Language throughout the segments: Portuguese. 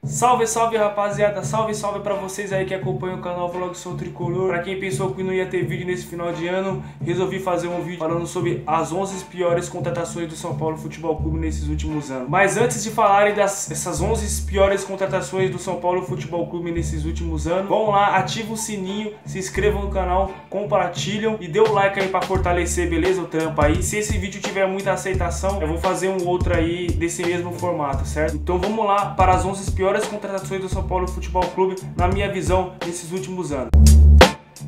Salve, salve rapaziada, salve, salve pra vocês aí que acompanham o canal Vlog Sou Tricolor. Pra quem pensou que não ia ter vídeo nesse final de ano, resolvi fazer um vídeo falando sobre as 11 piores contratações do São Paulo Futebol Clube nesses últimos anos. Mas antes de falarem dessas 11 piores contratações do São Paulo Futebol Clube nesses últimos anos, vão lá, ativa o sininho, se inscrevam no canal, compartilham e dê o like aí pra fortalecer, beleza? O trampo aí. Se esse vídeo tiver muita aceitação, eu vou fazer um outro aí desse mesmo formato, certo? Então vamos lá para as 11 piores contratações do São Paulo Futebol Clube, na minha visão, nesses últimos anos.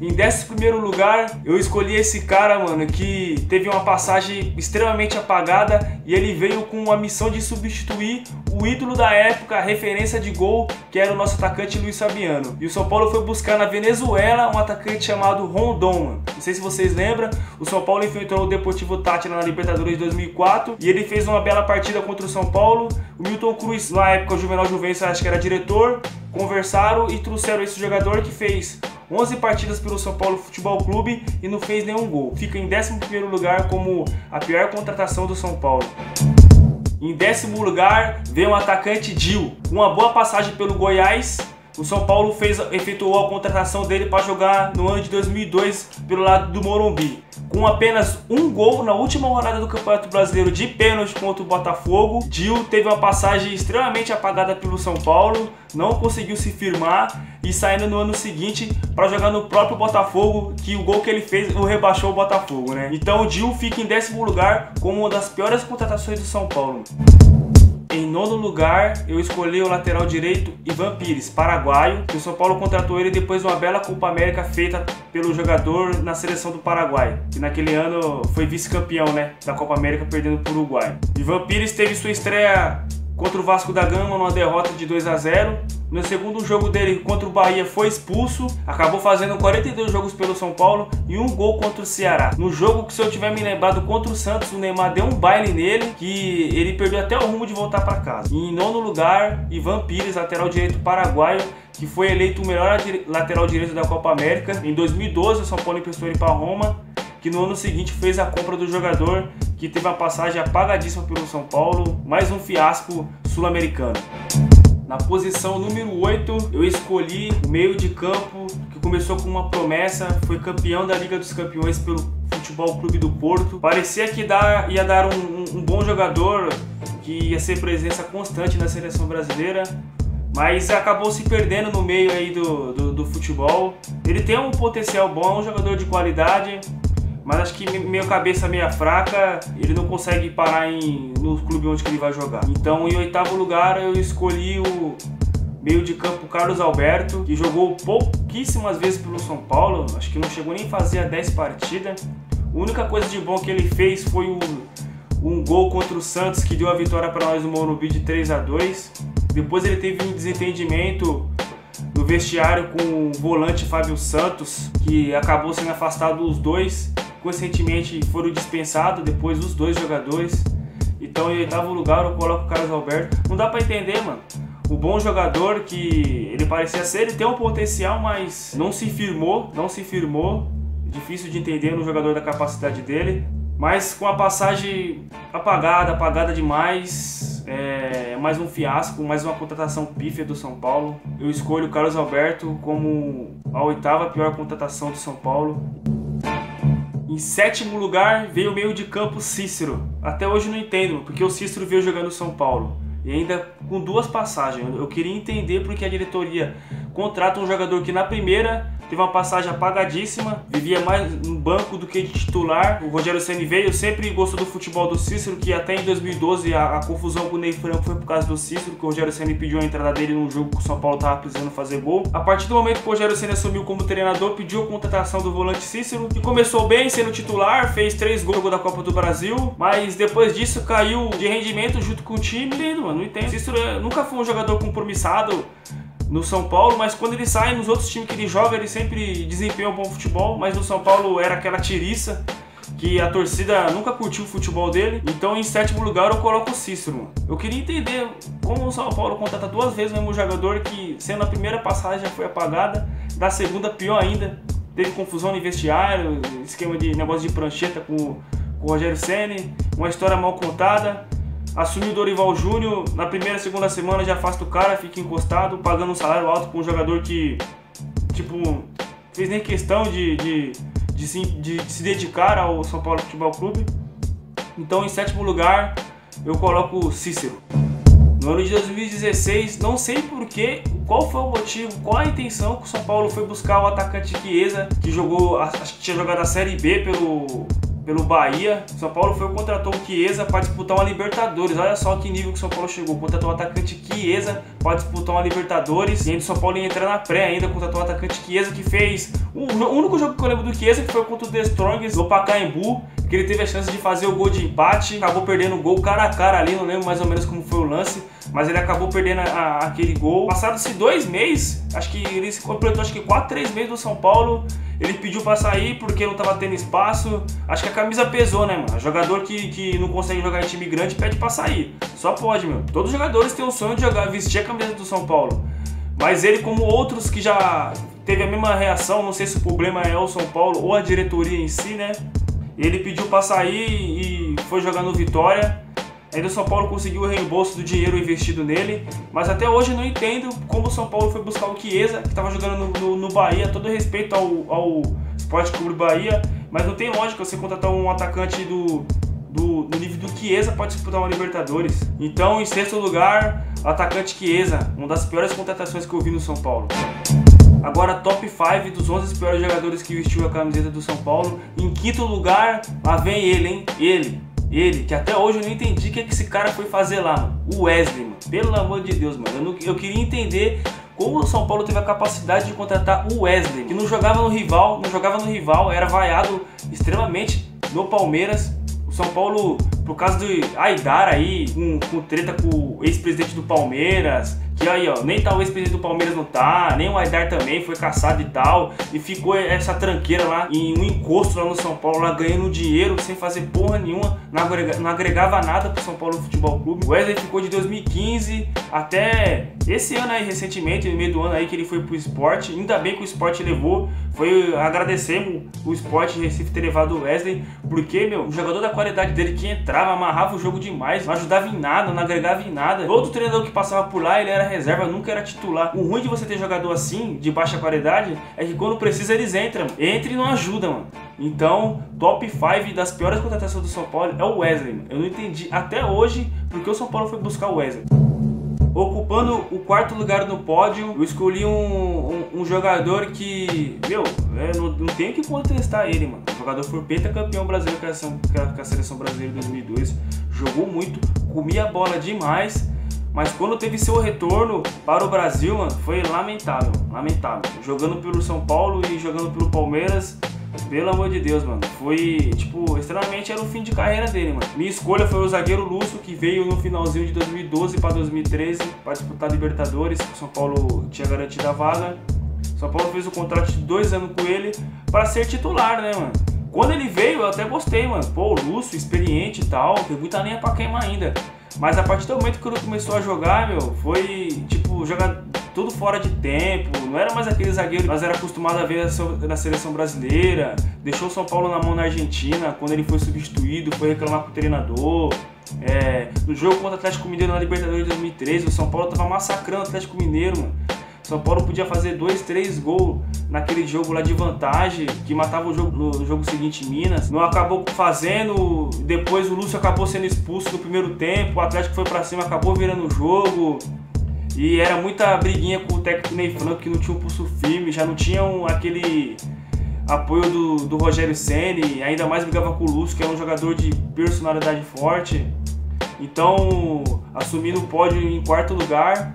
Em 11º lugar, eu escolhi esse cara, mano, que teve uma passagem extremamente apagada e ele veio com a missão de substituir o ídolo da época, a referência de gol, que era o nosso atacante Luiz Fabiano. E o São Paulo foi buscar na Venezuela um atacante chamado Rondon, mano. Não sei se vocês lembram, o São Paulo enfrentou o Deportivo Táchira na Libertadores de 2004 e ele fez uma bela partida contra o São Paulo. O Milton Cruz, na época, o Juvenal Juvencio, acho que era diretor, conversaram e trouxeram esse jogador que fez 11 partidas pelo São Paulo Futebol Clube e não fez nenhum gol. Fica em 11º lugar como a pior contratação do São Paulo. Em 10º lugar veio o atacante Dil. Com uma boa passagem pelo Goiás, o São Paulo efetuou a contratação dele para jogar no ano de 2002 pelo lado do Morumbi. Com apenas um gol na última rodada do Campeonato Brasileiro de pênalti contra o Botafogo, Dil teve uma passagem extremamente apagada pelo São Paulo, não conseguiu se firmar e saindo no ano seguinte para jogar no próprio Botafogo, que o gol que ele fez o rebaixou o Botafogo, né? Então o Dil fica em 10º lugar como uma das piores contratações do São Paulo. Em 9º lugar, eu escolhi o lateral direito Ivan Pires, paraguaio, que o São Paulo contratou ele depois de uma bela Copa América feita pelo jogador na seleção do Paraguai, que naquele ano foi vice-campeão, né, da Copa América, perdendo para o Uruguai. Ivan Pires teve sua estreia contra o Vasco da Gama numa derrota de 2-0. No segundo jogo dele contra o Bahia foi expulso, acabou fazendo 42 jogos pelo São Paulo e um gol contra o Ceará. No jogo que, se eu tiver me lembrado, contra o Santos, o Neymar deu um baile nele que ele perdeu até o rumo de voltar para casa. E em 9º lugar, Ivan Pires, lateral direito paraguaio, que foi eleito o melhor lateral direito da Copa América. Em 2012, o São Paulo emprestou ele para Roma, que no ano seguinte fez a compra do jogador, que teve uma passagem apagadíssima pelo São Paulo, mais um fiasco sul-americano. Na posição número 8, eu escolhi o meio de campo, que começou com uma promessa, foi campeão da Liga dos Campeões pelo Futebol Clube do Porto. Parecia que ia dar um bom jogador, que ia ser presença constante na seleção brasileira, mas acabou se perdendo no meio aí do futebol. Ele tem um potencial bom, é um jogador de qualidade, mas acho que meio cabeça meia fraca, ele não consegue parar no clube onde ele vai jogar. Então, em 8º lugar, eu escolhi o meio de campo Carlos Alberto, que jogou pouquíssimas vezes pelo São Paulo, acho que não chegou nem a fazer 10 partidas. A única coisa de bom que ele fez foi um gol contra o Santos, que deu a vitória para nós no Morumbi de 3-2. Depois ele teve um desentendimento no vestiário com o volante Fábio Santos, que acabou sendo afastado dos dois. Consequentemente foram dispensados depois os dois jogadores. Então em 8º lugar eu coloco o Carlos Alberto. Não dá pra entender, mano. O bom jogador que ele parecia ser, ele tem um potencial, mas não se firmou. Difícil de entender no jogador da capacidade dele. Mas com a passagem apagada demais, mais um fiasco, mais uma contratação pífia do São Paulo. Eu escolho o Carlos Alberto como a 8ª pior contratação do São Paulo. Em 7º lugar veio o meio de campo Cícero. Até hoje não entendo porque o Cícero veio jogando no São Paulo. E ainda com 2 passagens. Eu queria entender porque a diretoria contrata um jogador que na primeira teve uma passagem apagadíssima, vivia mais no banco do que de titular. O Rogério Ceni veio, eu sempre gostou do futebol do Cícero, que até em 2012 a confusão com o Ney Franco foi por causa do Cícero, que o Rogério Ceni pediu a entrada dele num jogo que o São Paulo estava precisando fazer gol. A partir do momento que o Rogério Ceni assumiu como treinador, pediu a contratação do volante Cícero, que começou bem sendo titular, fez 3 gols da Copa do Brasil, mas depois disso caiu de rendimento junto com o time. Não entendo. Cícero nunca foi um jogador compromissado no São Paulo, mas quando ele sai nos outros times que ele joga, ele sempre desempenha um bom futebol, mas no São Paulo era aquela tiriça que a torcida nunca curtiu o futebol dele. Então em 7º lugar eu coloco o Cícero. Eu queria entender como o São Paulo contrata 2 vezes o mesmo jogador, que sendo a primeira passagem já foi apagada, da segunda pior ainda, teve confusão no vestiário, esquema de negócio de prancheta com o Rogério Ceni, uma história mal contada. assumiu o Dorival Júnior, na primeira, segunda semana já afasta o cara, fica encostado, pagando um salário alto para um jogador que, tipo, fez nem questão de se dedicar ao São Paulo Futebol Clube. Então, em sétimo lugar, eu coloco o Cícero. No ano de 2016, não sei porquê, qual foi o motivo, qual a intenção que o São Paulo foi buscar o atacante Chiesa, que jogou, acho que tinha jogado a Série B pelo Bahia. O São Paulo foi contratou o Chiesa para disputar uma Libertadores. Olha só que nível que o São Paulo chegou. Contratou o atacante Chiesa para disputar uma Libertadores. E ainda o São Paulo ia entrar na pré ainda. Contratou o atacante Chiesa, que fez o único jogo que eu lembro do Chiesa, que foi contra o The Strongest do Pacaembu, que ele teve a chance de fazer o gol de empate. Acabou perdendo o gol cara a cara ali. Não lembro mais ou menos como foi o lance, mas ele acabou perdendo aquele gol. Passados-se 2 meses, acho que ele se completou 3 meses do São Paulo. Ele pediu pra sair porque não tava tendo espaço. Acho que a camisa pesou, né, mano? Jogador que não consegue jogar em time grande pede pra sair. Só pode, meu. Todos os jogadores têm o sonho de vestir a camisa do São Paulo. Mas ele, como outros que já teve a mesma reação, não sei se o problema é o São Paulo ou a diretoria em si, né? Ele pediu pra sair e foi jogar no Vitória. Ainda o São Paulo conseguiu o reembolso do dinheiro investido nele, mas até hoje eu não entendo como o São Paulo foi buscar o Chiesa, que estava jogando no Bahia. Todo respeito ao Sport Clube Bahia, mas não tem lógica você contratar um atacante do nível do Chiesa para disputar uma Libertadores. Então, em sexto lugar, atacante Chiesa, uma das piores contratações que eu vi no São Paulo. Agora, top 5 dos 11 piores jogadores que vestiu a camiseta do São Paulo. Em quinto lugar, lá vem ele, hein? Ele, que até hoje eu não entendi o que esse cara foi fazer lá, mano. O Wesley, mano. Pelo amor de Deus, mano. Eu queria entender como o São Paulo teve a capacidade de contratar o Wesley, que não jogava no rival, era vaiado extremamente no Palmeiras. O São Paulo, por causa do Aidar aí, com treta com o ex-presidente do Palmeiras, que aí, ó, nem tá o ex-presidente do Palmeiras não tá, nem o Aidar também foi caçado e tal, e ficou essa tranqueira lá, em um encosto lá no São Paulo, lá ganhando dinheiro, sem fazer porra nenhuma, não agregava nada pro São Paulo Futebol Clube. O Wesley ficou de 2015 até esse ano aí, recentemente, no meio do ano aí, que ele foi pro Sport. Ainda bem que o Sport levou, foi agradecer o Sport de Recife ter levado o Wesley, porque, meu, o jogador da qualidade dele que entrava, amarrava o jogo demais, não ajudava em nada, não agregava em nada. Todo treinador que passava por lá, ele era reserva, nunca era titular. O ruim de você ter jogador assim, de baixa qualidade, é que quando precisa eles entram. Entra e não ajuda, mano. Então, top 5 das piores contratações do São Paulo é o Wesley, mano. Eu não entendi até hoje porque o São Paulo foi buscar o Wesley. Ocupando o quarto lugar no pódio, eu escolhi um jogador que, meu, não tenho que contestar ele, mano. O jogador foi pentacampeão brasileiro com a seleção brasileira de 2002. Jogou muito, comia a bola demais. Mas quando teve seu retorno para o Brasil, mano, foi lamentável, lamentável. Jogando pelo São Paulo e jogando pelo Palmeiras, pelo amor de Deus, mano. Foi, tipo, extremamente era o fim de carreira dele, mano. Minha escolha foi o zagueiro Lúcio, que veio no finalzinho de 2012 para 2013 para disputar Libertadores. O São Paulo tinha garantido a vaga. O São Paulo fez um contrato de 2 anos com ele para ser titular, né, mano? Quando ele veio, eu até gostei, mano. Pô, o Lúcio, experiente e tal, tem muita lenha pra queimar ainda. Mas a partir do momento que ele começou a jogar, meu, foi, tipo, jogar tudo fora de tempo. Não era mais aquele zagueiro que nós era acostumado a ver na seleção brasileira. Deixou o São Paulo na mão na Argentina, quando ele foi substituído, foi reclamar com o treinador. No jogo contra o Atlético Mineiro na Libertadores de 2013, o São Paulo tava massacrando o Atlético Mineiro, mano. São Paulo podia fazer 2, 3 gols naquele jogo lá de vantagem, que matava o jogo no jogo seguinte em Minas. Não acabou fazendo, depois o Lúcio acabou sendo expulso no primeiro tempo, o Atlético foi pra cima, acabou virando o jogo. E era muita briguinha com o técnico Ney Franco, que não tinha um pulso firme, já não tinha aquele apoio do Rogério Ceni, ainda mais brigava com o Lúcio, que é um jogador de personalidade forte. Então, assumindo o pódio em quarto lugar,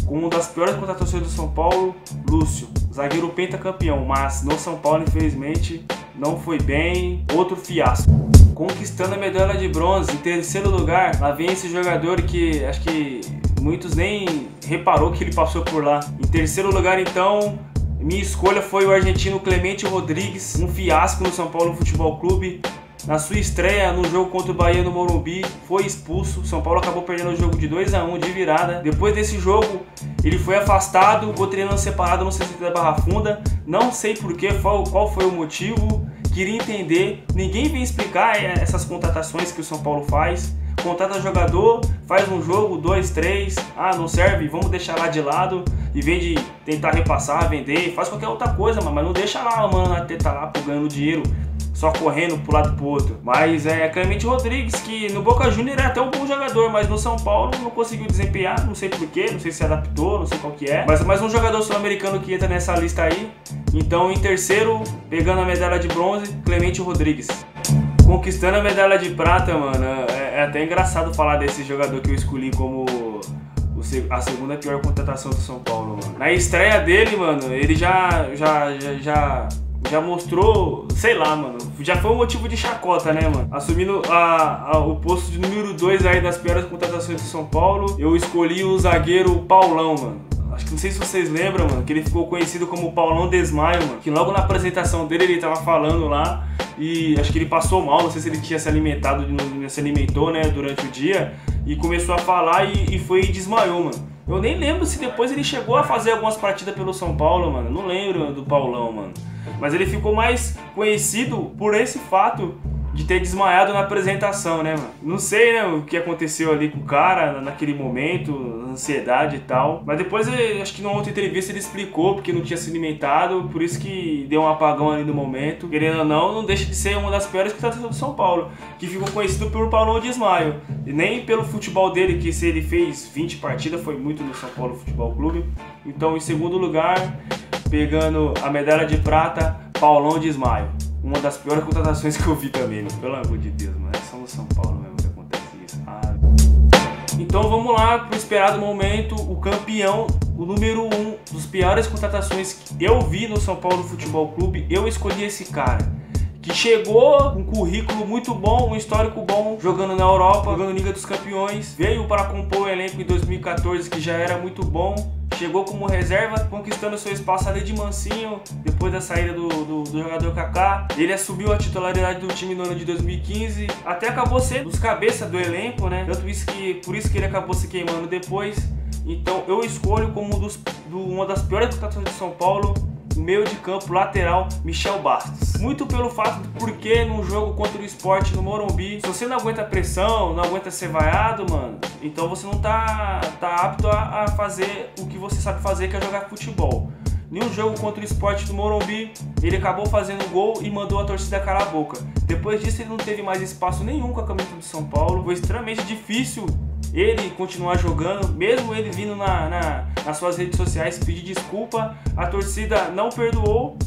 com uma das piores contratações do São Paulo, Lúcio, zagueiro pentacampeão, mas no São Paulo, infelizmente, não foi bem, outro fiasco. Conquistando a medalha de bronze, em terceiro lugar, lá vem esse jogador que acho que muitos nem reparou que ele passou por lá. Em terceiro lugar, então, minha escolha foi o argentino Clemente Rodrigues, um fiasco no São Paulo Futebol Clube. Na sua estreia no jogo contra o Bahia no Morumbi, foi expulso. São Paulo acabou perdendo o jogo de 2-1 de virada. Depois desse jogo, ele foi afastado, ficou treinando separado no CT da Barra Funda. Não sei porquê, qual foi o motivo. Queria entender. Ninguém vem explicar essas contratações que o São Paulo faz. contrata jogador, faz um jogo, 2, 3, não serve, vamos deixar lá de lado, em vez de tentar repassar, vender, faz qualquer outra coisa, mano, mas não deixa lá, mano, na teta lá, ganhando dinheiro, só correndo pro lado pro outro. Mas Clemente Rodrigues, que no Boca Juniors era até um bom jogador, mas no São Paulo não conseguiu desempenhar, não sei porquê, não sei se adaptou, não sei qual que é. Mas mais um jogador sul-americano que entra nessa lista aí. Então em terceiro, pegando a medalha de bronze, Clemente Rodrigues. Conquistando a medalha de prata, mano, é até engraçado falar desse jogador que eu escolhi como a segunda pior contratação do São Paulo, mano. Na estreia dele, mano, ele já mostrou, sei lá, mano, já foi um motivo de chacota, né, mano? Assumindo o posto de número 2 aí das piores contratações do São Paulo, eu escolhi o zagueiro Paulão, mano. Acho que não sei se vocês lembram, mano, que ele ficou conhecido como Paulão Desmaio, mano. Que logo na apresentação dele ele tava falando lá e acho que ele passou mal, não sei se ele tinha se alimentado, não se alimentou, né, durante o dia. E começou a falar e foi e desmaiou, mano. Eu nem lembro se depois ele chegou a fazer algumas partidas pelo São Paulo, mano. Não lembro do Paulão, mano. Mas ele ficou mais conhecido por esse fato de ter desmaiado na apresentação, né, mano? Não sei, né, o que aconteceu ali com o cara naquele momento, ansiedade e tal. Mas depois, acho que numa outra entrevista ele explicou porque não tinha se alimentado, por isso que deu um apagão ali no momento. Querendo ou não deixa de ser uma das piores contratações do São Paulo, que ficou conhecido por Paulão Desmaio. E nem pelo futebol dele, que se ele fez 20 partidas, foi muito no São Paulo Futebol Clube. Então, em segundo lugar, pegando a medalha de prata, Paulão Desmaio. Uma das piores contratações que eu vi também, mano. Pelo amor de Deus, mano. É só no São Paulo mesmo que acontece isso. Então vamos lá pro esperado momento. O campeão, o número 1 dos piores contratações que eu vi no São Paulo Futebol Clube. Eu escolhi esse cara, que chegou com um currículo muito bom, um histórico bom, jogando na Europa, jogando Liga dos Campeões. Veio para compor o elenco em 2014, que já era muito bom. Chegou como reserva, conquistando seu espaço ali de mansinho, depois da saída do jogador Kaká. Ele assumiu a titularidade do time no ano de 2015, até acabou sendo dos cabeças do elenco, né? Por isso que ele acabou se queimando depois. Então eu escolho como uma das piores contratações de São Paulo, no meio de campo, lateral, Michel Bastos. Muito pelo fato de porque num jogo contra o Sport no Morumbi, se você não aguenta pressão, não aguenta ser vaiado, mano, então você não tá apto a fazer o que você sabe fazer, que é jogar futebol. Em um jogo contra o Sport no Morumbi, ele acabou fazendo gol e mandou a torcida calar a boca. Depois disso ele não teve mais espaço nenhum com a camisa do São Paulo. Foi extremamente difícil ele continuar jogando, mesmo ele vindo nas suas redes sociais pedir desculpa. A torcida não perdoou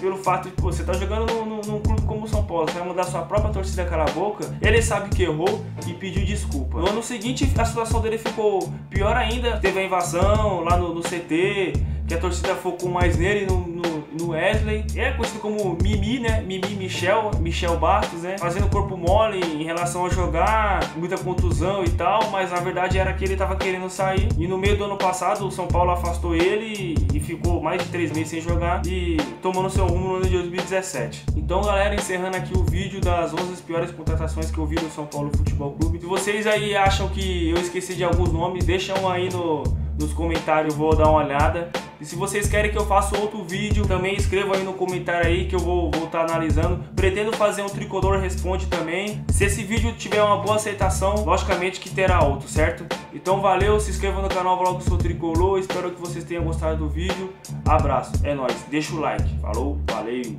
pelo fato de você tá jogando num clube como o São Paulo, você vai mandar sua própria torcida calar a boca. Ele sabe que errou e pediu desculpa. No ano seguinte a situação dele ficou pior ainda, teve a invasão lá no CT, que a torcida focou mais nele, no Wesley. É conhecido como Mimi, né? Michel Bastos, né? Fazendo corpo mole em relação a jogar, muita contusão e tal, mas a verdade era que ele tava querendo sair. E no meio do ano passado, o São Paulo afastou ele e ficou mais de 3 meses sem jogar e tomando seu rumo no ano de 2017. Então, galera, encerrando aqui o vídeo das 11 piores contratações que eu vi no São Paulo Futebol Clube. Se vocês aí acham que eu esqueci de alguns nomes, deixam aí nos comentários, eu vou dar uma olhada. E se vocês querem que eu faça outro vídeo, também escrevam aí no comentário aí que eu vou estar analisando. Pretendo fazer um Tricolor Responde também. Se esse vídeo tiver uma boa aceitação, logicamente que terá outro, certo? Então valeu, se inscreva no canal Vlog Sou Tricolor. Espero que vocês tenham gostado do vídeo. Abraço, é nóis. Deixa o like. Falou, valeu.